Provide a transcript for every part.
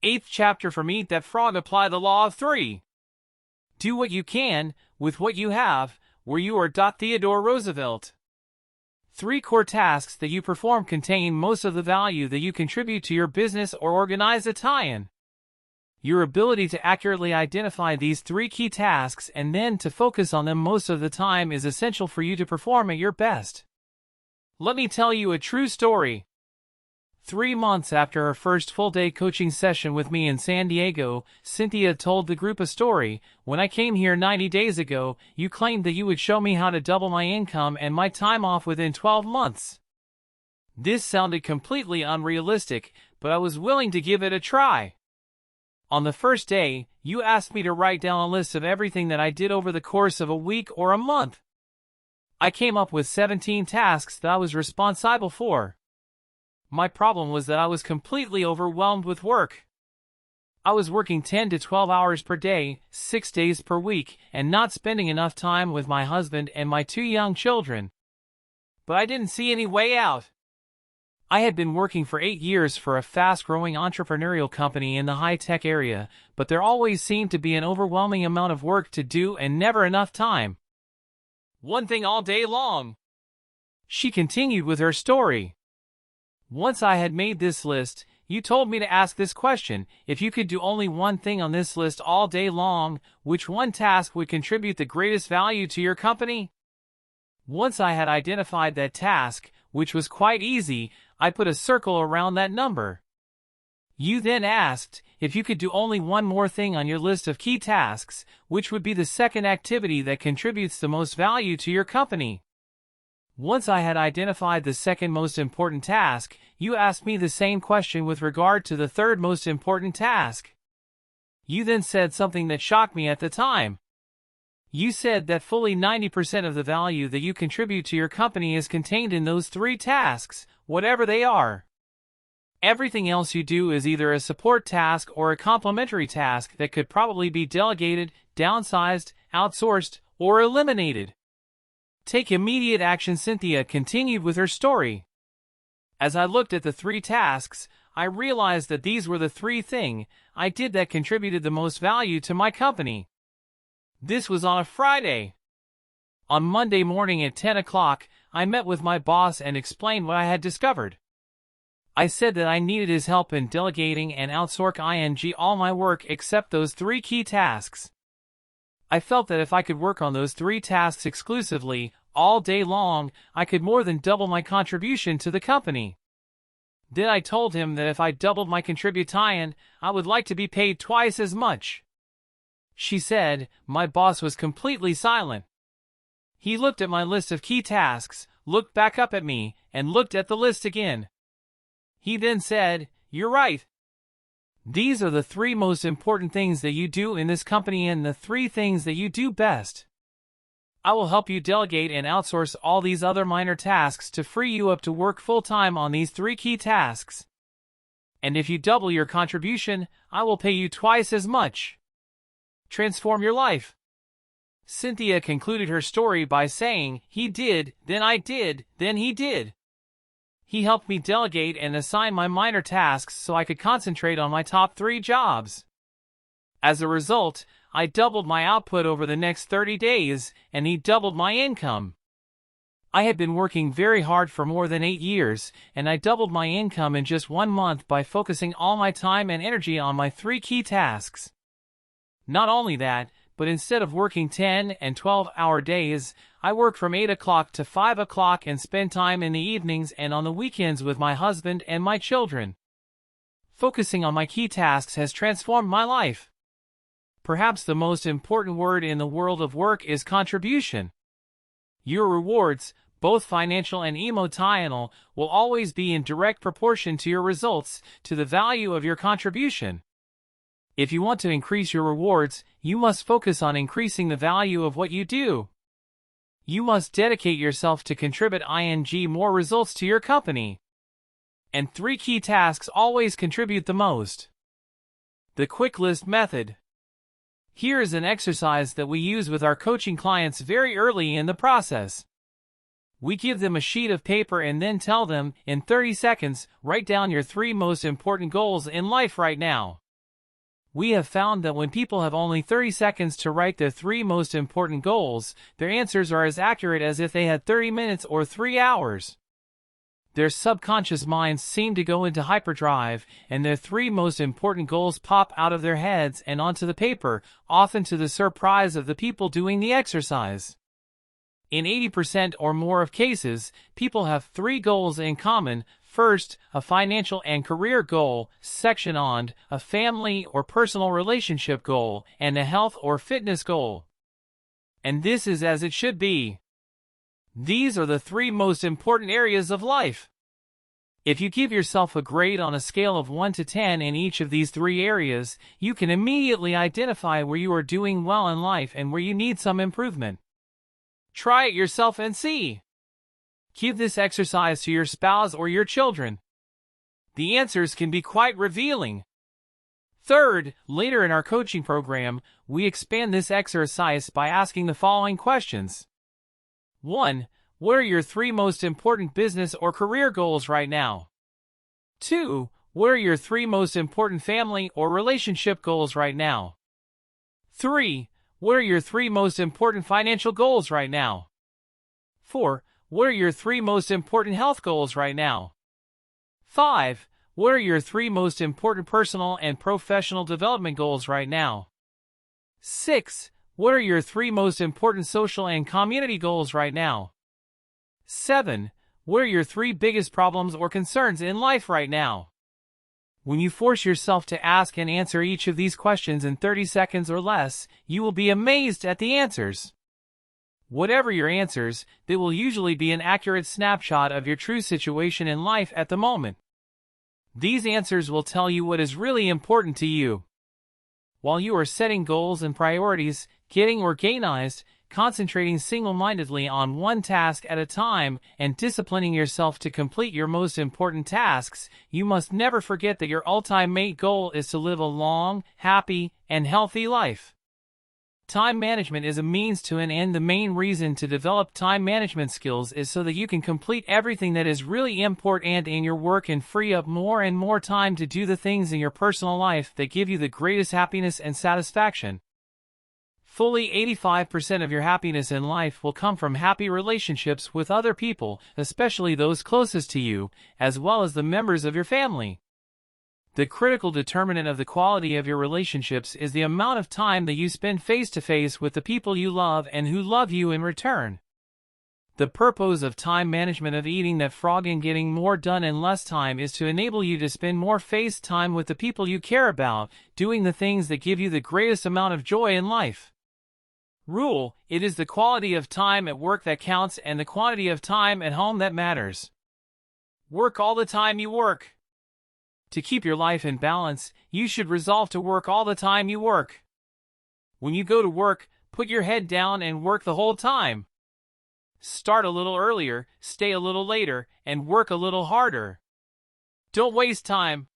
8th chapter from Eat That Frog. Apply the law of 3. Do what you can, with what you have, where you are. Theodore Roosevelt. 3 core tasks that you perform contain most of the value that you contribute to your business or organize a tie-in. Your ability to accurately identify these 3 key tasks and then to focus on them most of the time is essential for you to perform at your best. Let me tell you a true story. 3 months after her first full-day coaching session with me in San Diego, Cynthia told the group a story. When I came here 90 days ago, you claimed that you would show me how to double my income and my time off within 12 months. This sounded completely unrealistic, but I was willing to give it a try. On the first day, you asked me to write down a list of everything that I did over the course of a week or a month. I came up with 17 tasks that I was responsible for. My problem was that I was completely overwhelmed with work. I was working 10 to 12 hours per day, 6 days per week, and not spending enough time with my husband and my 2 young children. But I didn't see any way out. I had been working for 8 years for a fast-growing entrepreneurial company in the high-tech area, but there always seemed to be an overwhelming amount of work to do and never enough time. One thing all day long. She continued with her story. Once I had made this list, you told me to ask this question: if you could do only one thing on this list all day long, which one task would contribute the greatest value to your company? Once I had identified that task, which was quite easy, I put a circle around that number. You then asked, if you could do only one more thing on your list of key tasks, which would be the second activity that contributes the most value to your company? Once I had identified the second most important task, you asked me the same question with regard to the third most important task. You then said something that shocked me at the time. You said that fully 90% of the value that you contribute to your company is contained in those 3 tasks, whatever they are. Everything else you do is either a support task or a complementary task that could probably be delegated, downsized, outsourced, or eliminated. Take immediate action. Cynthia continued with her story. As I looked at the 3 tasks, I realized that these were the 3 things I did that contributed the most value to my company. This was on a Friday. On Monday morning at 10 o'clock, I met with my boss and explained what I had discovered. I said that I needed his help in delegating and outsourcing all my work except those 3 key tasks. I felt that if I could work on those 3 tasks exclusively, all day long, I could more than double my contribution to the company. Then I told him that if I doubled my contribution, I would like to be paid twice as much. She said. My boss was completely silent. He looked at my list of key tasks, looked back up at me, and looked at the list again. He then said, "You're right. These are the 3 most important things that you do in this company and the 3 things that you do best. I will help you delegate and outsource all these other minor tasks to free you up to work full-time on these 3 key tasks. And if you double your contribution, I will pay you twice as much. Transform your life." Cynthia concluded her story by saying, "He did, then I did, then he did. He helped me delegate and assign my minor tasks so I could concentrate on my top 3 jobs. As a result, I doubled my output over the next 30 days, and he doubled my income. I had been working very hard for more than 8 years, and I doubled my income in just 1 month by focusing all my time and energy on my 3 key tasks. Not only that, but instead of working 10 and 12-hour days, I work from 8 o'clock to 5 o'clock and spend time in the evenings and on the weekends with my husband and my children. Focusing on my key tasks has transformed my life. Perhaps the most important word in the world of work is contribution. Your rewards, both financial and emotional, will always be in direct proportion to your results, to the value of your contribution. If you want to increase your rewards, you must focus on increasing the value of what you do. You must dedicate yourself to contribute more results to your company. And 3 key tasks always contribute the most. The quick list method. Here is an exercise that we use with our coaching clients very early in the process. We give them a sheet of paper and then tell them, in 30 seconds, write down your 3 most important goals in life right now. We have found that when people have only 30 seconds to write their 3 most important goals, their answers are as accurate as if they had 30 minutes or 3 hours. Their subconscious minds seem to go into hyperdrive, and their 3 most important goals pop out of their heads and onto the paper, often to the surprise of the people doing the exercise. In 80% or more of cases, people have 3 goals in common. First, a financial and career goal, second, a family or personal relationship goal, and a health or fitness goal. And this is as it should be. These are the 3 most important areas of life. If you give yourself a grade on a scale of 1 to 10 in each of these 3 areas, you can immediately identify where you are doing well in life and where you need some improvement. Try it yourself and see. Give this exercise to your spouse or your children. The answers can be quite revealing. Third, later in our coaching program, we expand this exercise by asking the following questions. 1. What are your 3 most important business or career goals right now? 2. What are your 3 most important family or relationship goals right now? 3. What are your 3 most important financial goals right now? 4. What are your 3 most important health goals right now? 5. What are your 3 most important personal and professional development goals right now? 6. What are your 3 most important social and community goals right now? 7. What are your 3 biggest problems or concerns in life right now? When you force yourself to ask and answer each of these questions in 30 seconds or less, you will be amazed at the answers. Whatever your answers, they will usually be an accurate snapshot of your true situation in life at the moment. These answers will tell you what is really important to you. While you are setting goals and priorities, getting organized, concentrating single-mindedly on one task at a time, and disciplining yourself to complete your most important tasks, you must never forget that your ultimate goal is to live a long, happy, and healthy life. Time management is a means to an end. The main reason to develop time management skills is so that you can complete everything that is really important in your work and free up more and more time to do the things in your personal life that give you the greatest happiness and satisfaction. Fully 85% of your happiness in life will come from happy relationships with other people, especially those closest to you, as well as the members of your family. The critical determinant of the quality of your relationships is the amount of time that you spend face-to-face with the people you love and who love you in return. The purpose of time management, of eating that frog and getting more done in less time, is to enable you to spend more face time with the people you care about, doing the things that give you the greatest amount of joy in life. Rule: it is the quality of time at work that counts and the quantity of time at home that matters. Work all the time you work. To keep your life in balance, you should resolve to work all the time you work. When you go to work, put your head down and work the whole time. Start a little earlier, stay a little later, and work a little harder. Don't waste time.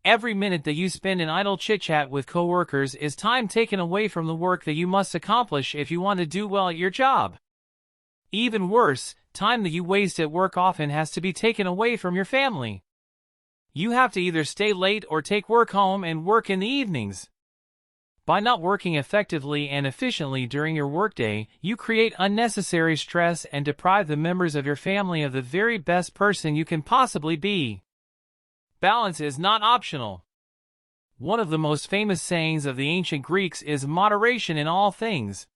Every minute that you spend in idle chit-chat with coworkers is time taken away from the work that you must accomplish if you want to do well at your job. Even worse, time that you waste at work often has to be taken away from your family. You have to either stay late or take work home and work in the evenings. By not working effectively and efficiently during your workday, you create unnecessary stress and deprive the members of your family of the very best person you can possibly be. Balance is not optional. One of the most famous sayings of the ancient Greeks is moderation in all things.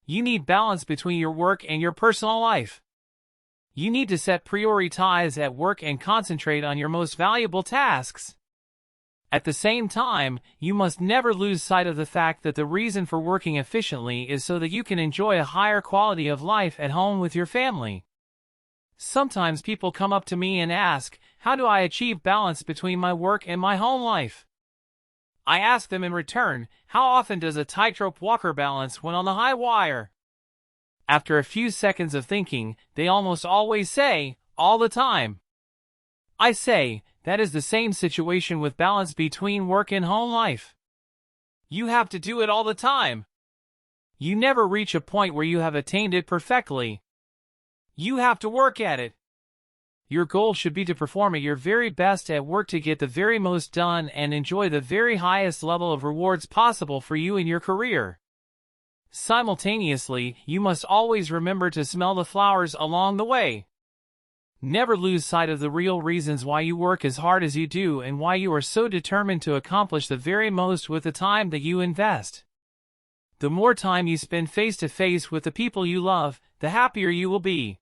You need balance between your work and your personal life. You need to set priorities at work and concentrate on your most valuable tasks. At the same time, you must never lose sight of the fact that the reason for working efficiently is so that you can enjoy a higher quality of life at home with your family. Sometimes people come up to me and ask, how do I achieve balance between my work and my home life? I ask them in return, how often does a tightrope walker balance when on the high wire? After a few seconds of thinking, they almost always say, all the time. I say, that is the same situation with balance between work and home life. You have to do it all the time. You never reach a point where you have attained it perfectly. You have to work at it. Your goal should be to perform at your very best at work to get the very most done and enjoy the very highest level of rewards possible for you in your career. Simultaneously, you must always remember to smell the flowers along the way. Never lose sight of the real reasons why you work as hard as you do and why you are so determined to accomplish the very most with the time that you invest. The more time you spend face to face with the people you love, the happier you will be.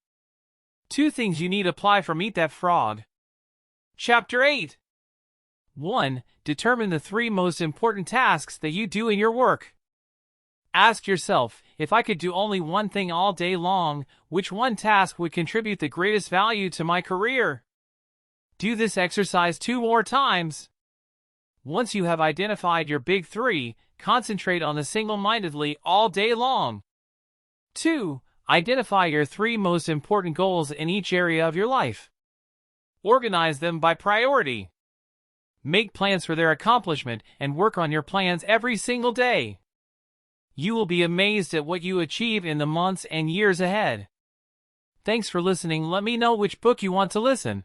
2 things you need to apply for Meet That Frog. Chapter 8. 1. Determine the 3 most important tasks that you do in your work. Ask yourself, if I could do only one thing all day long, which one task would contribute the greatest value to my career? Do this exercise 2 more times. Once you have identified your big 3, concentrate on them single-mindedly all day long. 2. Identify your 3 most important goals in each area of your life. Organize them by priority. Make plans for their accomplishment and work on your plans every single day. You will be amazed at what you achieve in the months and years ahead. Thanks for listening. Let me know which book you want to listen.